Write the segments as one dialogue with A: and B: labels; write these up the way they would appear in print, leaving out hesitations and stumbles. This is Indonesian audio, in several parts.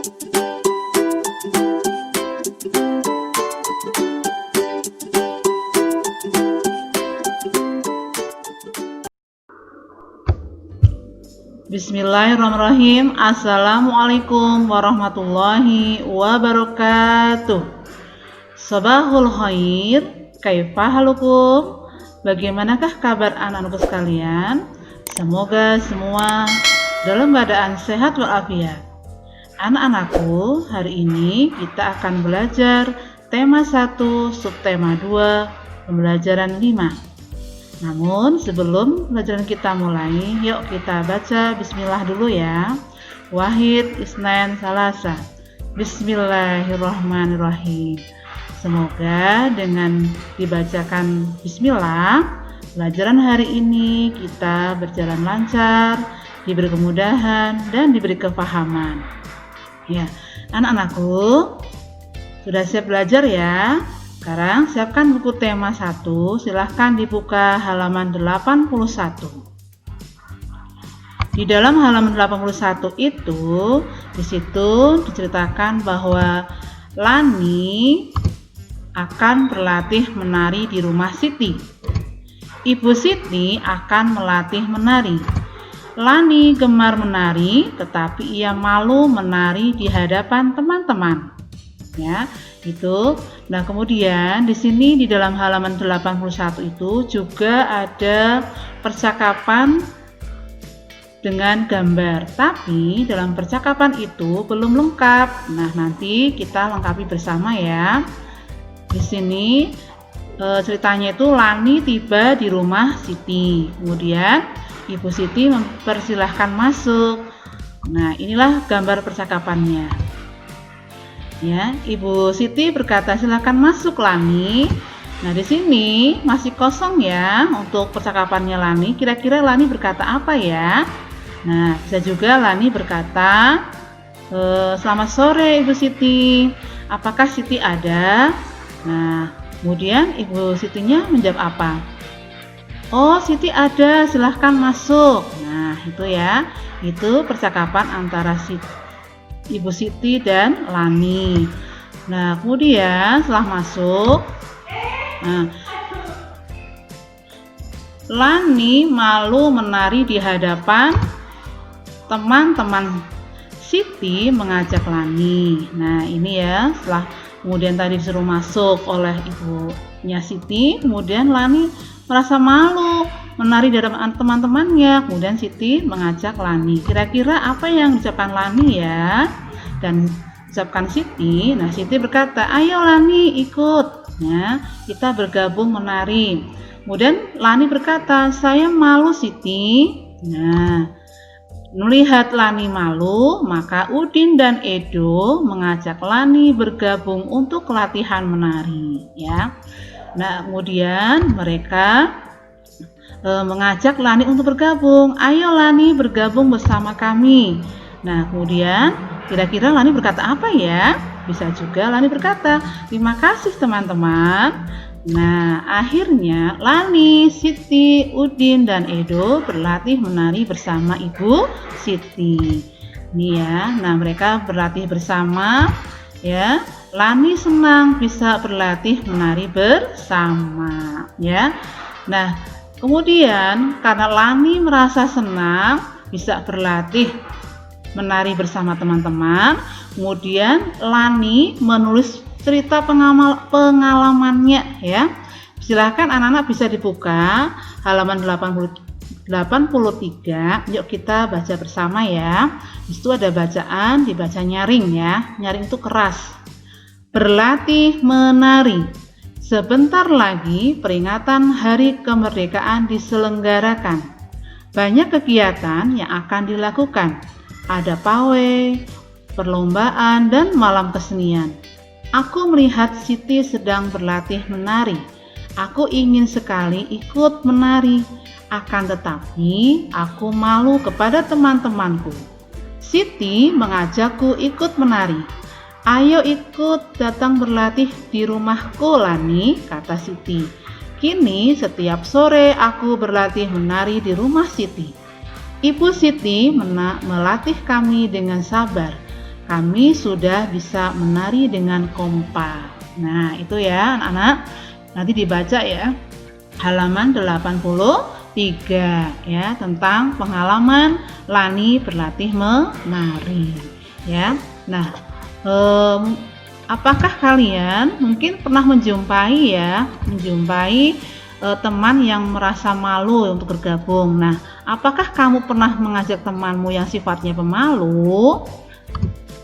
A: Bismillahirrahmanirrahim. Assalamualaikum warahmatullahi wabarakatuh. Sabahul khair, kaifa halukum? Bagaimanakah kabar anak-anakku sekalian? Semoga semua dalam keadaan sehat walafiat. Anak-anakku, hari ini kita akan belajar tema 1, subtema 2, pembelajaran 5. Namun sebelum pelajaran kita mulai, yuk kita baca bismillah dulu ya. Wahid, Isnain, Salasa. Bismillahirrahmanirrahim. Semoga dengan dibacakan bismillah, pelajaran hari ini kita berjalan lancar, diberi kemudahan dan diberi kefahaman. Ya, anak-anakku sudah siap belajar ya? Sekarang siapkan buku tema 1, silahkan dibuka halaman 81. Di dalam halaman 81 itu, di situ diceritakan bahwa Lani akan berlatih menari di rumah Siti. Ibu Siti akan melatih menari. Lani gemar menari, tetapi ia malu menari di hadapan teman-teman. Ya, itu. Nah, kemudian di sini di dalam halaman 81 itu juga ada percakapan dengan gambar. Tapi dalam percakapan itu belum lengkap. Nah, nanti kita lengkapi bersama ya. Di sini ceritanya itu Lani tiba di rumah Siti. Kemudian Ibu Siti mempersilahkan masuk. Nah, inilah gambar percakapannya. Ya, Ibu Siti berkata, "Silakan masuk Lani." Nah, di sini masih kosong ya untuk percakapannya Lani. Kira-kira Lani berkata apa ya? Nah, bisa juga Lani berkata, "Selamat sore Ibu Siti. Apakah Siti ada?" Nah, kemudian Ibu Sitinya menjawab apa? "Oh, Siti ada, silahkan masuk." Nah, itu ya. Itu percakapan antara Ibu Siti dan Lani. Nah, kemudian setelah masuk, Lani malu menari di hadapan teman-teman. Siti mengajak Lani. Nah, ini ya, setelah kemudian tadi disuruh masuk oleh ibunya Siti, kemudian Lani merasa malu menari di hadapan teman-temannya. Kemudian Siti mengajak Lani. Kira-kira apa yang diucapkan Lani ya? Dan ucapkan Siti. Nah, Siti berkata, "Ayo Lani ikut. Ya, kita bergabung menari." Kemudian Lani berkata, "Saya malu Siti." Nah, melihat Lani malu, maka Udin dan Edo mengajak Lani bergabung untuk latihan menari. Ya. Nah, kemudian mereka mengajak Lani untuk bergabung. "Ayo Lani bergabung bersama kami." Nah, kemudian kira-kira Lani berkata apa ya? Bisa juga Lani berkata, "Terima kasih teman-teman." Nah, akhirnya Lani, Siti, Udin, dan Edo berlatih menari bersama Ibu Siti. Ini ya, nah mereka berlatih bersama ya. Lani senang bisa berlatih menari bersama ya. Nah, kemudian karena Lani merasa senang bisa berlatih menari bersama teman-teman, kemudian Lani menulis cerita pengalamannya ya. Silakan anak-anak bisa dibuka halaman 83. Yuk kita baca bersama ya. Di situ ada bacaan, dibaca nyaring ya. Nyaring itu keras. Berlatih menari. Sebentar lagi peringatan Hari Kemerdekaan diselenggarakan. Banyak kegiatan yang akan dilakukan. Ada pawai, perlombaan, dan malam kesenian. Aku melihat Siti sedang berlatih menari. Aku ingin sekali ikut menari. Akan tetapi, aku malu kepada teman-temanku. Siti mengajakku ikut menari. "Ayo ikut datang berlatih di rumahku, Lani," kata Siti. "Kini setiap sore aku berlatih menari di rumah Siti. Ibu Siti melatih kami dengan sabar. kami sudah bisa menari dengan kompak. Nah, itu ya anak-anak. Nanti dibaca ya. Halaman 83 ya, tentang pengalaman Lani berlatih menari ya. Nah, apakah kalian mungkin pernah menjumpai teman yang merasa malu untuk bergabung? Nah, apakah kamu pernah mengajak temanmu yang sifatnya pemalu?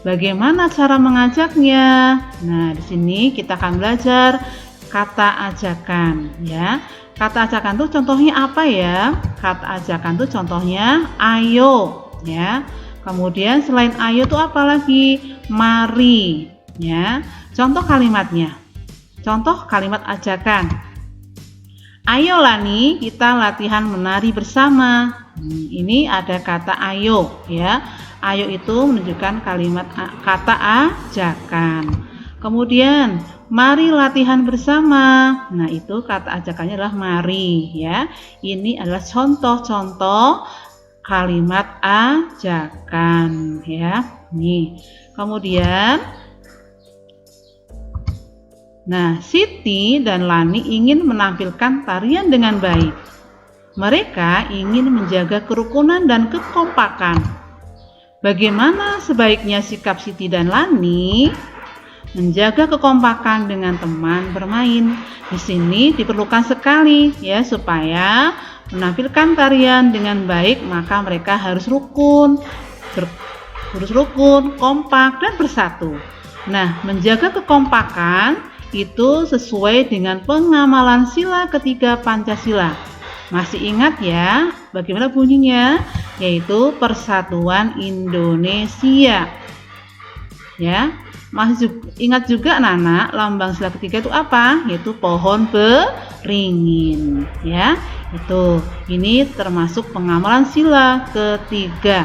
A: Bagaimana cara mengajaknya? Nah, di sini kita akan belajar kata ajakan ya. Kata ajakan itu contohnya apa ya? Kata ajakan itu contohnya ayo ya. Kemudian selain ayo itu apa lagi? Mari ya. Contoh kalimatnya. Contoh kalimat ajakan. Ayo Lani, kita latihan menari bersama. Ini ada kata ayo ya. Ayo itu menunjukkan kalimat kata ajakan. Kemudian mari latihan bersama. Nah, itu kata ajakannya adalah mari ya. Ini adalah contoh-contoh kalimat ajakan ya. Nih. Kemudian Siti dan Lani ingin menampilkan tarian dengan baik. Mereka ingin menjaga kerukunan dan kekompakan. Bagaimana sebaiknya sikap Siti dan Lani? Menjaga kekompakan dengan teman bermain. Di sini diperlukan sekali ya, supaya menampilkan tarian dengan baik, maka mereka harus rukun, kompak dan bersatu. Nah, menjaga kekompakan itu sesuai dengan pengamalan sila ketiga Pancasila. Masih ingat ya bagaimana bunyinya? Yaitu Persatuan Indonesia. Ya. Masih ingat juga anak-anak, lambang sila ketiga itu apa? Yaitu pohon beringin ya. Ini termasuk pengamalan sila ketiga,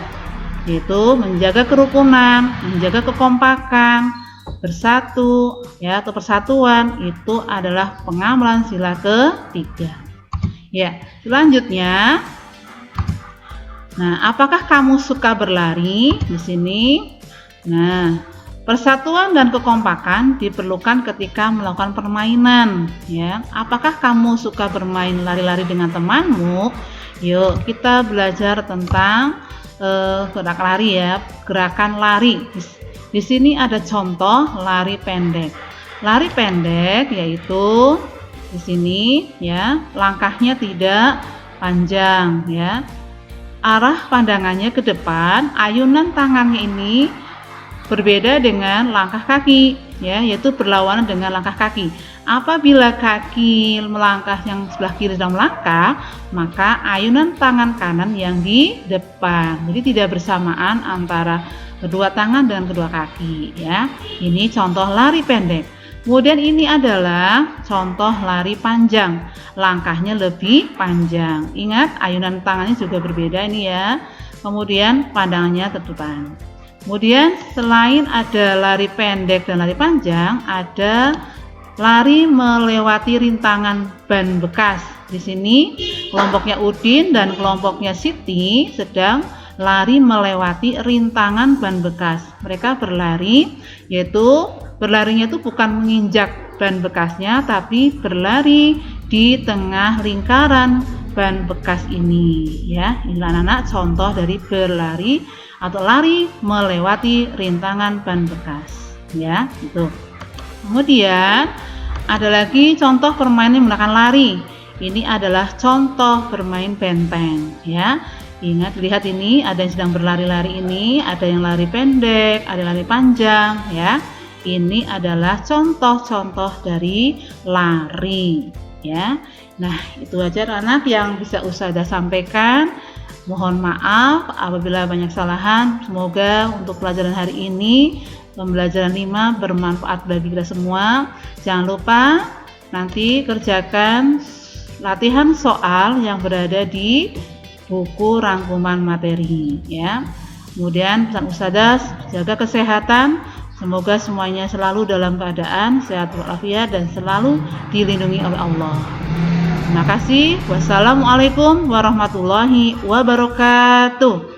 A: yaitu menjaga kerukunan, menjaga kekompakan, bersatu ya, atau persatuan. Itu adalah pengamalan sila ketiga. Ya, selanjutnya. Nah, apakah kamu suka berlari? Di sini. Nah, persatuan dan kekompakan diperlukan ketika melakukan permainan ya. Apakah kamu suka bermain lari-lari dengan temanmu? Yuk kita belajar tentang gerakan lari. Di sini ada contoh lari pendek. Lari pendek yaitu di sini ya, langkahnya tidak panjang ya. Arah pandangannya ke depan, ayunan tangannya ini berbeda dengan langkah kaki ya, yaitu berlawanan dengan langkah kaki. Apabila kaki melangkah yang sebelah kiri sedang melangkah, maka ayunan tangan kanan yang di depan. Jadi tidak bersamaan antara kedua tangan dengan kedua kaki ya. Ini contoh lari pendek. Kemudian ini adalah contoh lari panjang. Langkahnya lebih panjang. Ingat, ayunan tangannya juga berbeda ini ya. Kemudian pandangannya tertutupan. Kemudian selain ada lari pendek dan lari panjang, ada lari melewati rintangan ban bekas. Di sini kelompoknya Udin dan kelompoknya Siti sedang lari melewati rintangan ban bekas. Mereka berlari, yaitu berlarinya itu bukan menginjak ban bekasnya, tapi berlari di tengah lingkaran ban bekas ini ya. Inilah anak-anak contoh dari berlari atau lari melewati rintangan ban bekas ya, itu. Kemudian ada lagi contoh permainan menggunakan lari. Ini adalah contoh bermain benteng ya. Ingat, lihat ini ada yang sedang berlari-lari, ini ada yang lari pendek, ada yang lari panjang ya. Ini adalah contoh-contoh dari lari ya. Nah, itu aja anak yang bisa Ustazah sampaikan. Mohon maaf apabila banyak kesalahan. Semoga untuk pelajaran hari ini, pembelajaran 5 bermanfaat bagi kita semua. Jangan lupa nanti kerjakan latihan soal yang berada di buku rangkuman materi ya. Kemudian pesan Ustazah, jaga kesehatan. Semoga semuanya selalu dalam keadaan sehat walafiat dan selalu dilindungi oleh Allah. Terima kasih. Wassalamualaikum warahmatullahi wabarakatuh.